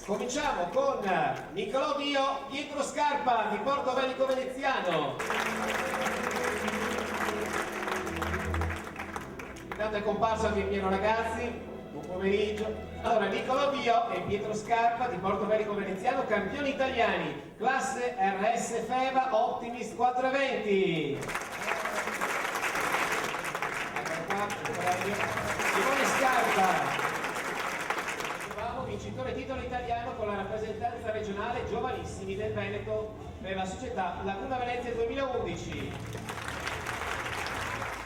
Cominciamo con Niccolò Dio, Pietro Scarpa di Porto Velico Veneziano. Intanto è comparso anche Piero Ragazzi, buon pomeriggio. Allora, Niccolò Dio e Pietro Scarpa di Porto Velico Veneziano, campioni italiani, classe RS FEVA Optimist 420. Simone Scarpa, vincitore titolo italiano con la rappresentanza regionale Giovanissimi del Veneto per la società Laguna Venezia 2011.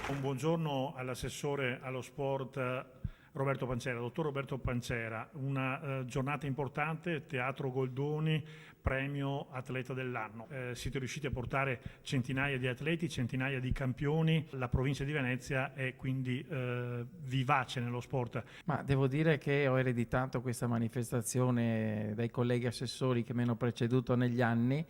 Un buongiorno all'assessore allo sport Roberto Pancera. Dottor Roberto Pancera, una giornata importante, Teatro Goldoni, premio atleta dell'anno. Siete riusciti a portare centinaia di atleti, centinaia di campioni. La provincia di Venezia è quindi vivace nello sport. Ma devo dire che ho ereditato questa manifestazione dai colleghi assessori che mi hanno preceduto negli anni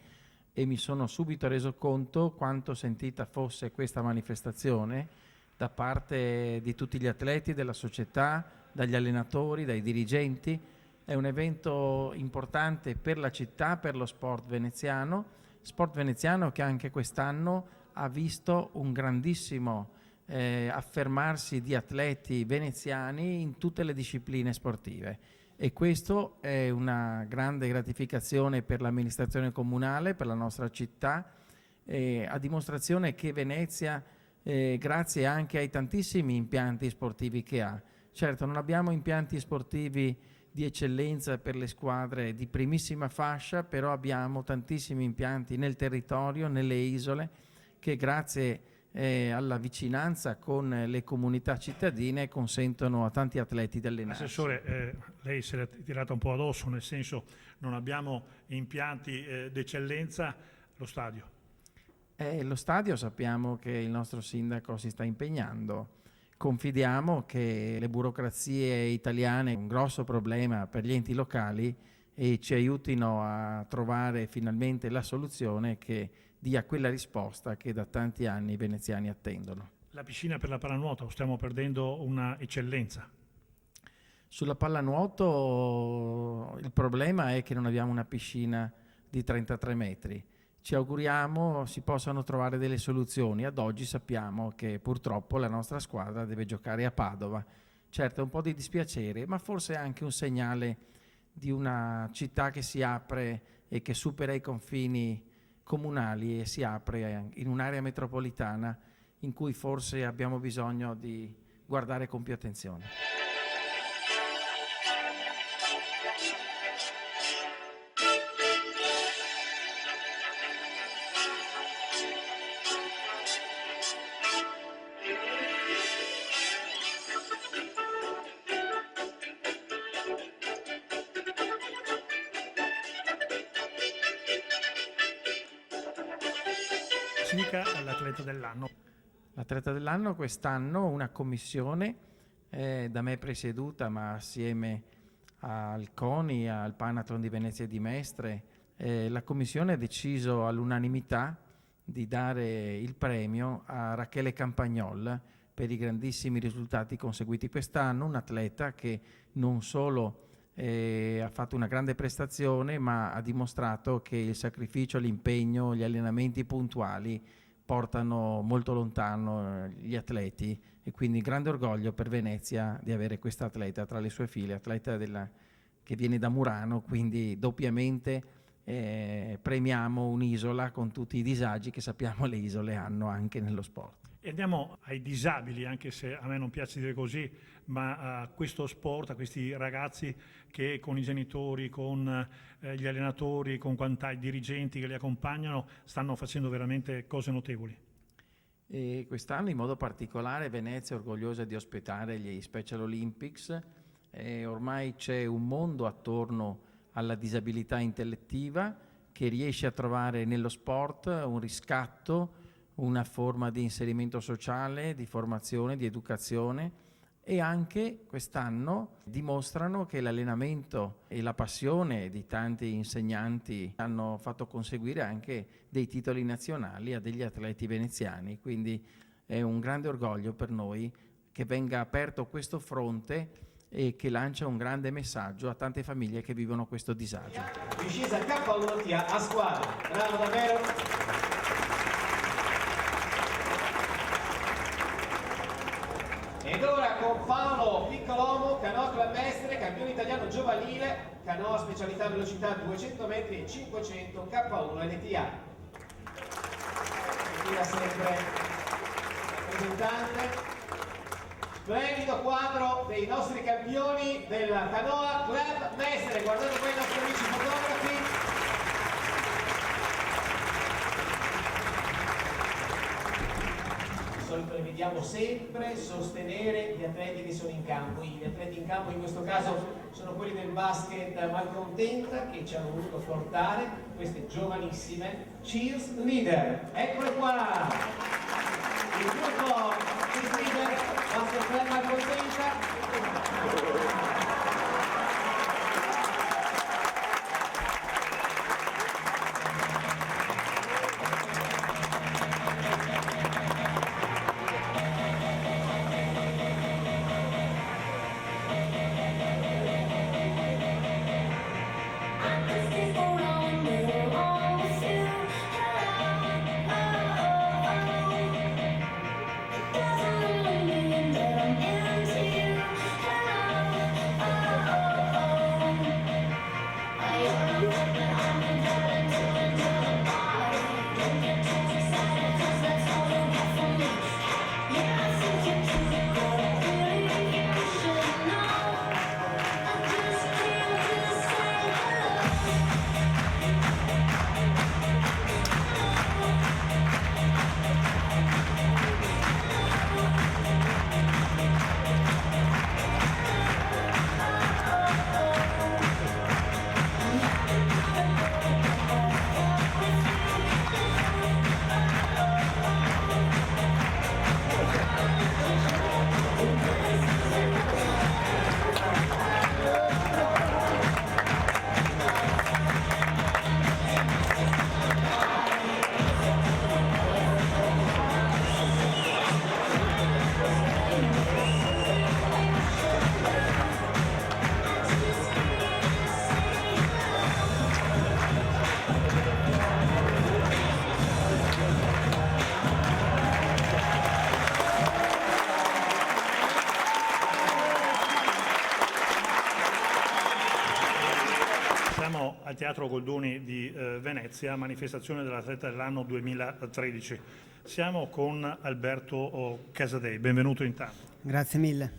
e mi sono subito reso conto quanto sentita fosse questa manifestazione da parte di tutti gli atleti, della società, dagli allenatori, dai dirigenti. È un evento importante per la città, per lo sport veneziano che anche quest'anno ha visto un grandissimo affermarsi di atleti veneziani in tutte le discipline sportive. E questo è una grande gratificazione per l'amministrazione comunale, per la nostra città, a dimostrazione che Venezia, grazie anche ai tantissimi impianti sportivi che ha. Certo, non abbiamo impianti sportivi di eccellenza per le squadre di primissima fascia, però abbiamo tantissimi impianti nel territorio, nelle isole, che grazie alla vicinanza con le comunità cittadine consentono a tanti atleti di allenarsi. Assessore, lei se l'è tirata un po' addosso, nel senso non abbiamo impianti d'eccellenza, lo stadio. Lo stadio sappiamo che il nostro sindaco si sta impegnando. Confidiamo che le burocrazie italiane, un grosso problema per gli enti locali, e ci aiutino a trovare finalmente la soluzione che dia quella risposta che da tanti anni i veneziani attendono. La piscina per la pallanuoto, stiamo perdendo una eccellenza. Sulla pallanuoto il problema è che non abbiamo una piscina di 33 metri. Ci auguriamo si possano trovare delle soluzioni. Ad oggi sappiamo che purtroppo la nostra squadra deve giocare a Padova. Certo, è un po' di dispiacere, ma forse è anche un segnale di una città che si apre e che supera i confini comunali e si apre in un'area metropolitana in cui forse abbiamo bisogno di guardare con più attenzione. Si dica all'atleta dell'anno. L'atleta dell'anno quest'anno una commissione da me presieduta, ma assieme al CONI, al Panathlon di Venezia e di Mestre, la commissione ha deciso all'unanimità di dare il premio a Rachele Campagnol per i grandissimi risultati conseguiti quest'anno, un atleta che non solo ha fatto una grande prestazione, ma ha dimostrato che il sacrificio, l'impegno, gli allenamenti puntuali portano molto lontano gli atleti, e quindi grande orgoglio per Venezia di avere questa atleta tra le sue file, atleta che viene da Murano, quindi doppiamente premiamo un'isola con tutti i disagi che sappiamo le isole hanno anche nello sport. E andiamo ai disabili, anche se a me non piace dire così, ma a questo sport, a questi ragazzi che con i genitori, con gli allenatori, con i dirigenti che li accompagnano, stanno facendo veramente cose notevoli. E quest'anno in modo particolare Venezia è orgogliosa di ospitare gli Special Olympics. Ormai c'è un mondo attorno alla disabilità intellettiva che riesce a trovare nello sport un riscatto, una forma di inserimento sociale, di formazione, di educazione, e anche quest'anno dimostrano che l'allenamento e la passione di tanti insegnanti hanno fatto conseguire anche dei titoli nazionali a degli atleti veneziani, quindi è un grande orgoglio per noi che venga aperto questo fronte e che lancia un grande messaggio a tante famiglie che vivono questo disagio. Discesa K1 TA a squadra. Bravo davvero. Ed ora con Paolo Piccolomo, canoa Club Mestre, campione italiano giovanile, canoa specialità velocità 200 metri e 500 K1 NTA. E tira sempre rappresentante. Splendido quadro dei nostri campioni della canoa Club Mestre. Guardate qua i nostri amici fotografi. Di solito le vediamo sempre sostenere gli atleti che sono in campo. Gli atleti in campo in questo caso sono quelli del basket Malcontenta che ci hanno voluto portare queste giovanissime cheers leader. Eccole qua! Il gruppo cheers leader basket club Malcontenta. Al Teatro Goldoni di Venezia, manifestazione dell'atleta dell'anno 2013. Siamo con Alberto Casadei, benvenuto intanto. Grazie mille.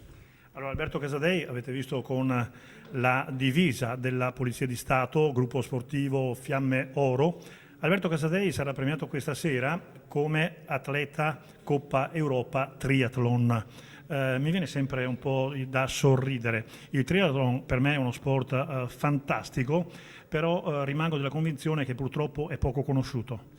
Allora Alberto Casadei, avete visto con la divisa della Polizia di Stato, gruppo sportivo Fiamme Oro. Alberto Casadei sarà premiato questa sera come atleta Coppa Europa Triathlon. Mi viene sempre un po' da sorridere. Il triathlon per me è uno sport fantastico, però rimango della convinzione che purtroppo è poco conosciuto.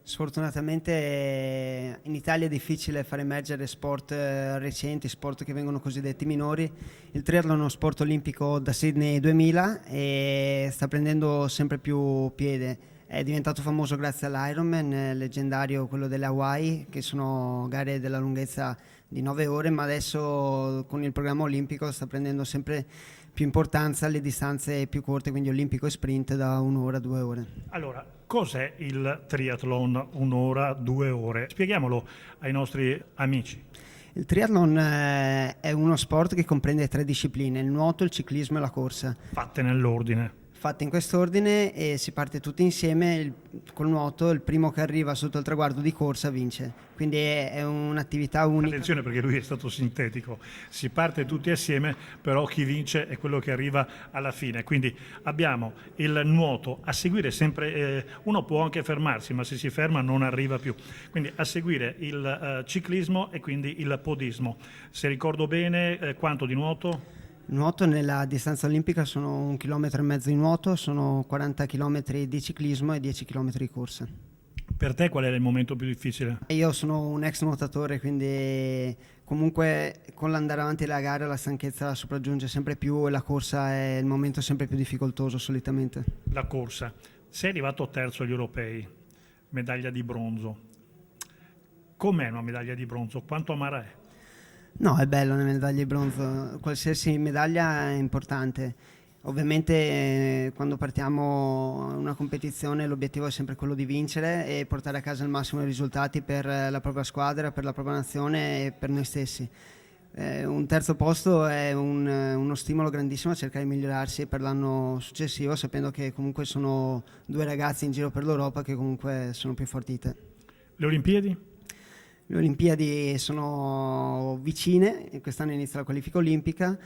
Sfortunatamente in Italia è difficile far emergere sport recenti, sport che vengono cosiddetti minori. Il triathlon è uno sport olimpico da Sydney 2000 e sta prendendo sempre più piede. È diventato famoso grazie all'Ironman, leggendario quello delle Hawaii, che sono gare della lunghezza di 9 ore, ma adesso con il programma olimpico sta prendendo sempre più importanza le distanze più corte, quindi olimpico e sprint da 1 ora, 2 ore. Allora, cos'è il triathlon 1 ora, 2 ore? Spieghiamolo ai nostri amici. Il triathlon è uno sport che comprende 3 discipline, il nuoto, il ciclismo e la corsa. Fatte nell'ordine. Fatte in quest'ordine e si parte tutti insieme. Col nuoto il primo che arriva sotto il traguardo di corsa vince, quindi è un'attività unica. Attenzione perché lui è stato sintetico, si parte tutti assieme, però chi vince è quello che arriva alla fine. Quindi abbiamo il nuoto, a seguire sempre, uno può anche fermarsi, ma se si ferma non arriva più, quindi a seguire il ciclismo e quindi il podismo. Se ricordo bene, quanto di nuoto? Nuoto nella distanza olimpica sono 1,5 km di nuoto, sono 40 km di ciclismo e 10 km di corsa. Per te qual è il momento più difficile? Io sono un ex nuotatore, quindi comunque con l'andare avanti della gara la stanchezza sopraggiunge sempre più e la corsa è il momento sempre più difficoltoso solitamente. La corsa. Sei arrivato terzo agli europei, medaglia di bronzo. Com'è una medaglia di bronzo? Quanto amara è? No, è bello le medaglie di bronzo, qualsiasi medaglia è importante. Ovviamente quando partiamo in una competizione l'obiettivo è sempre quello di vincere e portare a casa il massimo dei risultati per la propria squadra, per la propria nazione e per noi stessi. Un terzo posto è uno stimolo grandissimo a cercare di migliorarsi per l'anno successivo, sapendo che comunque sono 2 ragazzi in giro per l'Europa che comunque sono più forti di te. Le Olimpiadi? Le Olimpiadi sono vicine, quest'anno inizia la qualifica olimpica,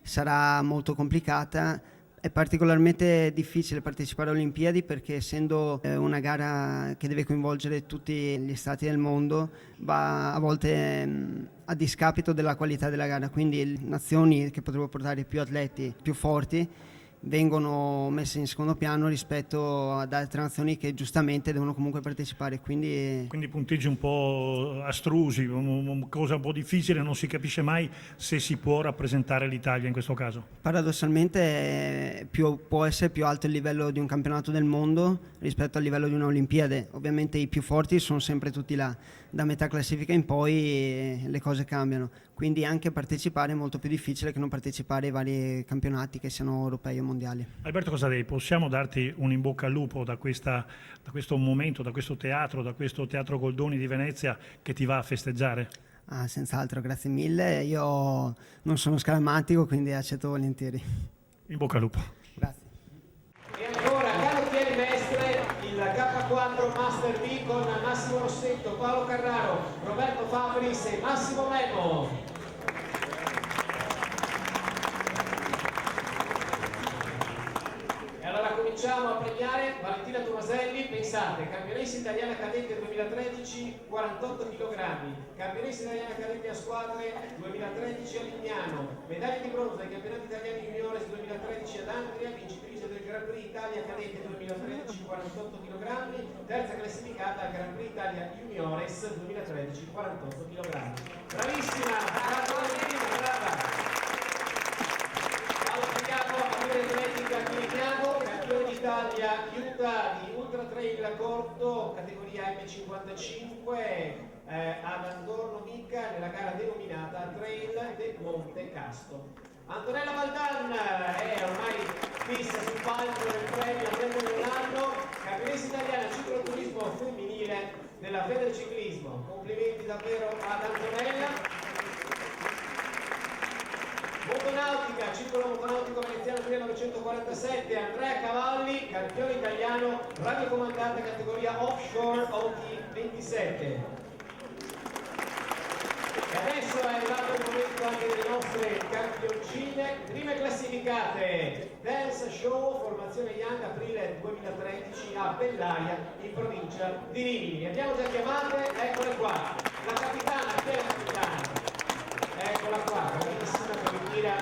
sarà molto complicata. È particolarmente difficile partecipare alle Olimpiadi perché essendo una gara che deve coinvolgere tutti gli stati del mondo va a volte a discapito della qualità della gara, quindi nazioni che potrebbero portare più atleti più forti vengono messe in secondo piano rispetto ad altre nazioni che giustamente devono comunque partecipare. Quindi punteggi un po' astrusi, cosa un po' difficile, non si capisce mai se si può rappresentare l'Italia in questo caso. Paradossalmente può essere più alto il livello di un campionato del mondo rispetto al livello di una Olimpiade. Ovviamente i più forti sono sempre tutti là, da metà classifica in poi le cose cambiano, quindi anche partecipare è molto più difficile che non partecipare ai vari campionati che siano europei o mondiali. Alberto Casadei, possiamo darti un in bocca al lupo da questo momento, da questo teatro Goldoni di Venezia che ti va a festeggiare? Senz'altro, grazie mille. Io non sono scaramantico, quindi accetto volentieri. In bocca al lupo. Grazie. E ancora canottieri mestre, il K4 Master B con Massimo Rossetto, Paolo Carraro, Roberto Fabris e Massimo Memo. Cominciamo a premiare Valentina Tomaselli. Pensate, campionessa italiana cadette 2013 48 kg, campionessa italiana cadette a squadre 2013 a Lignano, medaglia di bronzo ai campionati italiani juniores 2013 ad Andria, vincitrice del Gran Prix Italia cadette 2013 48 kg, terza classificata al Gran Prix Italia juniores 2013 48 kg. Bravissima, brava Valentina, brava. Atletica Chirignano, campione d'Italia Utah di Ultra Trail corto, categoria M55, ad Andorno Mica nella gara denominata Trail del Monte Casto. Antonella Valdan è ormai fissa sul palco del premio Atleta dell'anno, campionessa italiana cicloturismo femminile della Federciclismo. Complimenti davvero ad Antonella. Motonautica, circolo motonautico veneziano 1947, Andrea Cavalli, campione italiano, radiocomandante categoria offshore OT27. E adesso è arrivato il momento anche delle nostre campioncine, prime classificate, Dance Show, formazione Young, aprile 2013 a Bellaia, in provincia di Rimini. Abbiamo già chiamate, eccole qua, la capitana, chi è la capitana? Eccola qua, bravissima, che ritira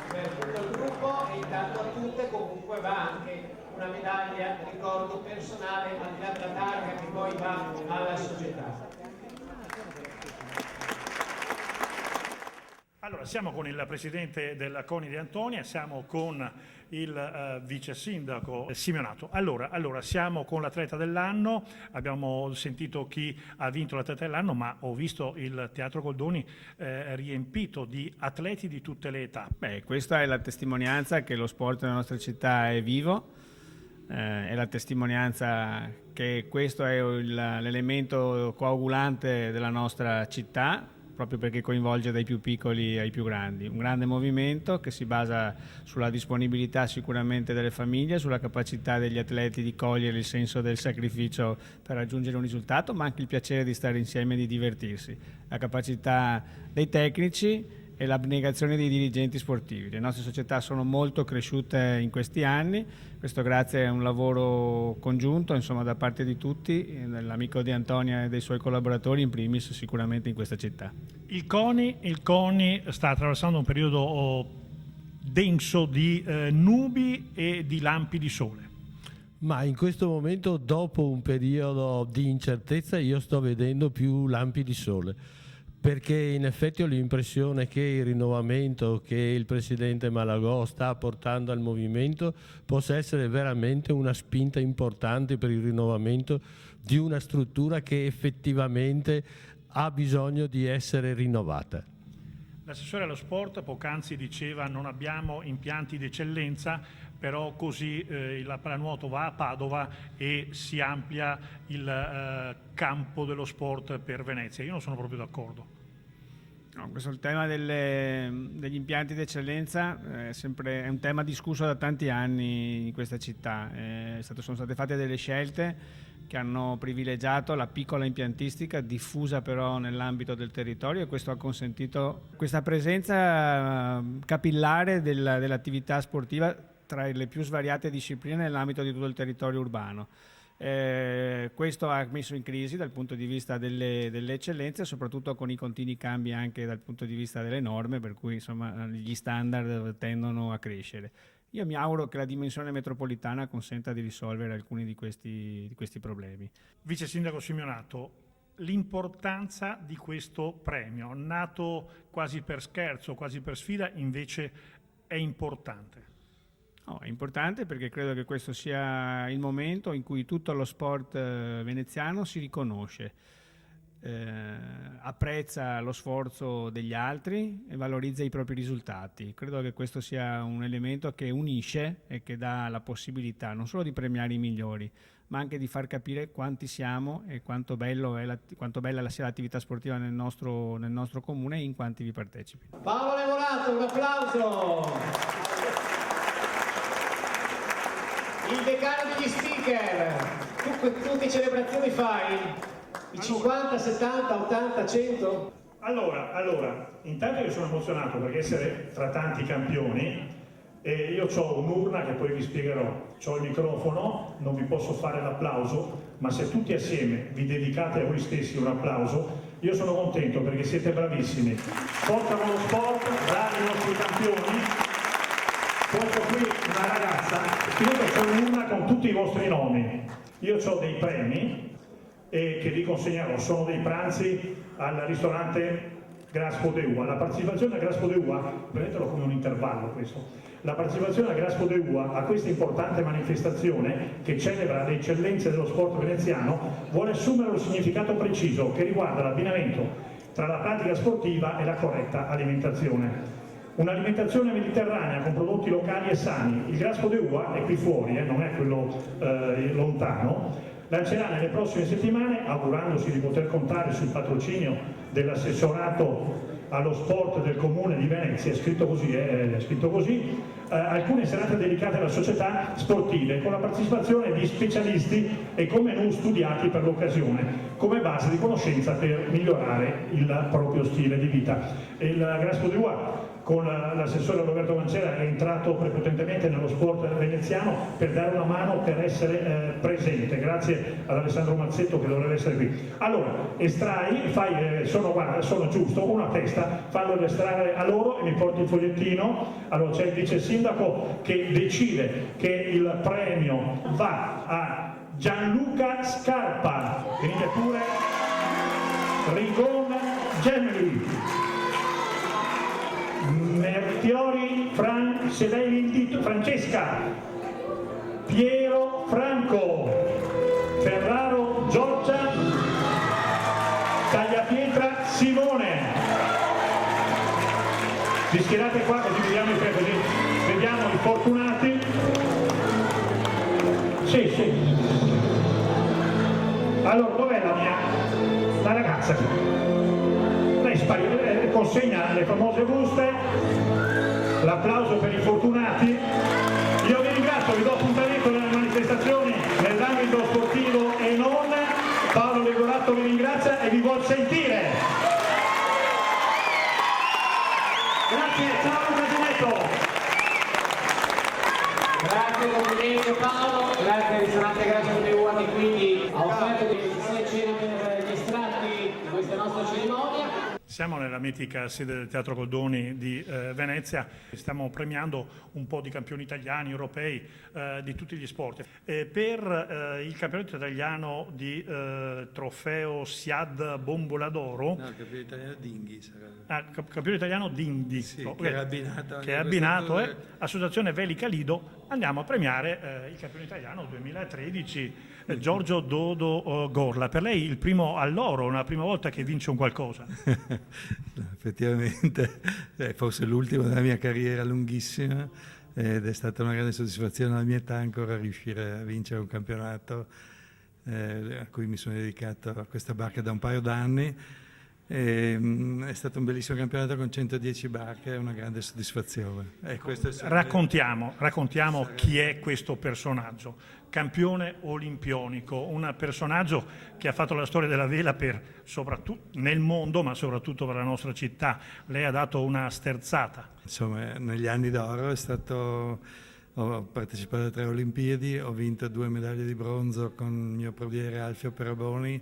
per tutto il gruppo e intanto a tutte comunque va anche una medaglia, ricordo personale, al di là della targa che poi va alla società. Allora, siamo con il presidente della CONI di Antonia, siamo con il vice sindaco Simeonato. Allora, siamo con l'atleta dell'anno, abbiamo sentito chi ha vinto l'atleta dell'anno, ma ho visto il Teatro Goldoni riempito di atleti di tutte le età. Questa è la testimonianza che lo sport nella nostra città è vivo, è la testimonianza che questo è l'elemento coagulante della nostra città, proprio perché coinvolge dai più piccoli ai più grandi. Un grande movimento che si basa sulla disponibilità sicuramente delle famiglie, sulla capacità degli atleti di cogliere il senso del sacrificio per raggiungere un risultato, ma anche il piacere di stare insieme e di divertirsi. La capacità dei tecnici e l'abnegazione dei dirigenti sportivi. Le nostre società sono molto cresciute in questi anni, questo grazie a un lavoro congiunto, insomma, da parte di tutti, l'amico di Antonia e dei suoi collaboratori in primis sicuramente in questa città. Il CONI sta attraversando un periodo denso di nubi e di lampi di sole. Ma in questo momento, dopo un periodo di incertezza, io sto vedendo più lampi di sole, perché in effetti ho l'impressione che il rinnovamento che il presidente Malagò sta portando al movimento possa essere veramente una spinta importante per il rinnovamento di una struttura che effettivamente ha bisogno di essere rinnovata. L'assessore allo sport poc'anzi diceva non abbiamo impianti di eccellenza, però così la pallanuoto va a Padova e si amplia il campo dello sport per Venezia. Io non sono proprio d'accordo. No, questo è il tema degli impianti di eccellenza, è un tema discusso da tanti anni in questa città. Sono state fatte delle scelte che hanno privilegiato la piccola impiantistica diffusa però nell'ambito del territorio, e questo ha consentito questa presenza capillare dell'attività sportiva tra le più svariate discipline nell'ambito di tutto il territorio urbano. Questo ha messo in crisi dal punto di vista delle eccellenze, soprattutto con i continui cambi anche dal punto di vista delle norme, per cui insomma gli standard tendono a crescere. Io mi auguro che la dimensione metropolitana consenta di risolvere alcuni di questi problemi. Vice Sindaco Simeonato, l'importanza di questo premio, nato quasi per scherzo, quasi per sfida, invece è importante. No, è importante perché credo che questo sia il momento in cui tutto lo sport veneziano si riconosce, apprezza lo sforzo degli altri e valorizza i propri risultati. Credo che questo sia un elemento che unisce e che dà la possibilità non solo di premiare i migliori, ma anche di far capire quanti siamo e quanto bella sia l'attività sportiva nel nostro comune e in quanti vi partecipi. Paolo Levorato, un applauso! Il decano degli speaker, tu che celebrazioni fai? I 50, 70, 80, 100? Allora, intanto io sono emozionato perché essere tra tanti campioni, e io ho un'urna che poi vi spiegherò, ho il microfono, non vi posso fare l'applauso, ma se tutti assieme vi dedicate a voi stessi un applauso, io sono contento perché siete bravissimi. Portano lo sport, bravi i nostri campioni. Porto qui una ragazza, io c'ho un'urna con tutti i vostri nomi, io ho dei premi che vi consegnerò, sono dei pranzi al ristorante Graspo de Ua. La partecipazione a Graspo de Ua, prendetelo come un intervallo questo, la partecipazione a Graspo de Ua a questa importante manifestazione che celebra le eccellenze dello sport veneziano vuole assumere un significato preciso che riguarda l'abbinamento tra la pratica sportiva e la corretta alimentazione. Un'alimentazione mediterranea con prodotti locali e sani. Il Graspo de Ua è qui fuori, non è quello lontano. Lancerà nelle prossime settimane, augurandosi di poter contare sul patrocinio dell'assessorato allo sport del comune di Venezia, è scritto così, alcune serate dedicate alle società sportive con la partecipazione di specialisti e con menù studiati per l'occasione come base di conoscenza per migliorare il proprio stile di vita. Il Graspo de Ua con l'assessore Roberto Pancera è entrato prepotentemente nello sport veneziano per dare una mano, per essere presente, grazie ad Alessandro Mazzetto che dovrebbe essere qui. Allora, estrai, sono giusto, una testa, fallo estrarre a loro e mi porti il fogliettino. Allora c'è il vice sindaco che decide che il premio va a Gianluca Scarpa, venite pure, Rigon Gemeli, Mertiori Francesca, Piero Franco, Ferraro Giorgia, Tagliapietra Simone. Vi schierate qua così vediamo i fortunati. Sì. Allora, dov'è la ragazza? Lei consegna le famose buste, l'applauso per i fortunati. Io vi ringrazio, vi do appuntamento nelle manifestazioni nell'ambito sportivo e non. Paolo Levorato vi ringrazia e vi vuol sentire. Grazie, ciao Presidente. Grazie, complimenti Paolo, grazie al ristorante Graspo de Ua che quindi ha offerto delle cene per gli estratti di questa nostra cerimonia. Siamo nella mitica sede del Teatro Goldoni di Venezia, stiamo premiando un po' di campioni italiani, europei, di tutti gli sport. Per il campionato italiano di trofeo Siad Bombola d'Oro, No, il campione italiano Dinghi sarebbe. campione italiano Dindi, Sì, che è abbinato abbinato Associazione Velica Lido, andiamo a premiare il campione italiano 2013, Giorgio Dodo Gorla. Per lei il primo all'oro, una prima volta che vince un qualcosa. Per effettivamente è forse l'ultimo della mia carriera lunghissima ed è stata una grande soddisfazione alla mia età ancora riuscire a vincere un campionato a cui mi sono dedicato a questa barca da un paio d'anni. È stato un bellissimo campionato con 110 barche, è una grande soddisfazione. Raccontiamo chi è questo personaggio. Campione olimpionico, un personaggio che ha fatto la storia della vela soprattutto nel mondo, ma soprattutto per la nostra città. Lei ha dato una sterzata. Insomma, negli anni d'oro ho partecipato a 3 Olimpiadi, ho vinto 2 medaglie di bronzo con il mio prodiere Alfio Peraboni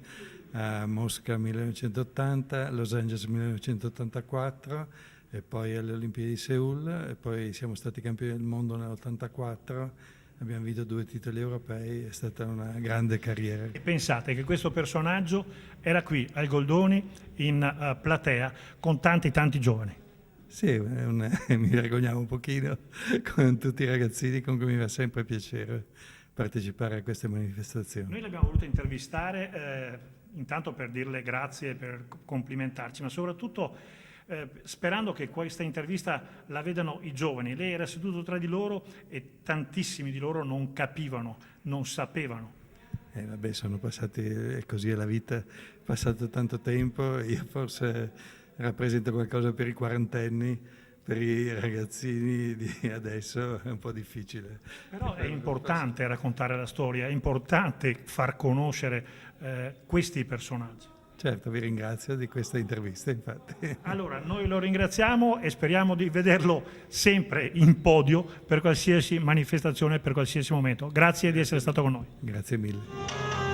a Mosca 1980, Los Angeles 1984 e poi alle Olimpiadi di Seul, e poi siamo stati campioni del mondo nell'84. Abbiamo vinto 2 titoli europei, è stata una grande carriera. E pensate che questo personaggio era qui al Goldoni in platea con tanti giovani. Sì, mi vergognavo un pochino con tutti i ragazzini con cui mi fa sempre piacere partecipare a queste manifestazioni. Noi l'abbiamo voluto intervistare intanto per dirle grazie, per complimentarci, ma soprattutto sperando che questa intervista la vedano i giovani. Lei era seduto tra di loro e tantissimi di loro non capivano, non sapevano. Vabbè, sono passati, così è la vita, è passato tanto tempo, io forse rappresento qualcosa per i quarantenni, per i ragazzini di adesso è un po' difficile. Però è importante raccontare la storia, è importante far conoscere questi personaggi. Certo, vi ringrazio di questa intervista, infatti. Allora, noi lo ringraziamo e speriamo di vederlo sempre in podio per qualsiasi manifestazione, per qualsiasi momento. Grazie di essere stato con noi. Grazie mille.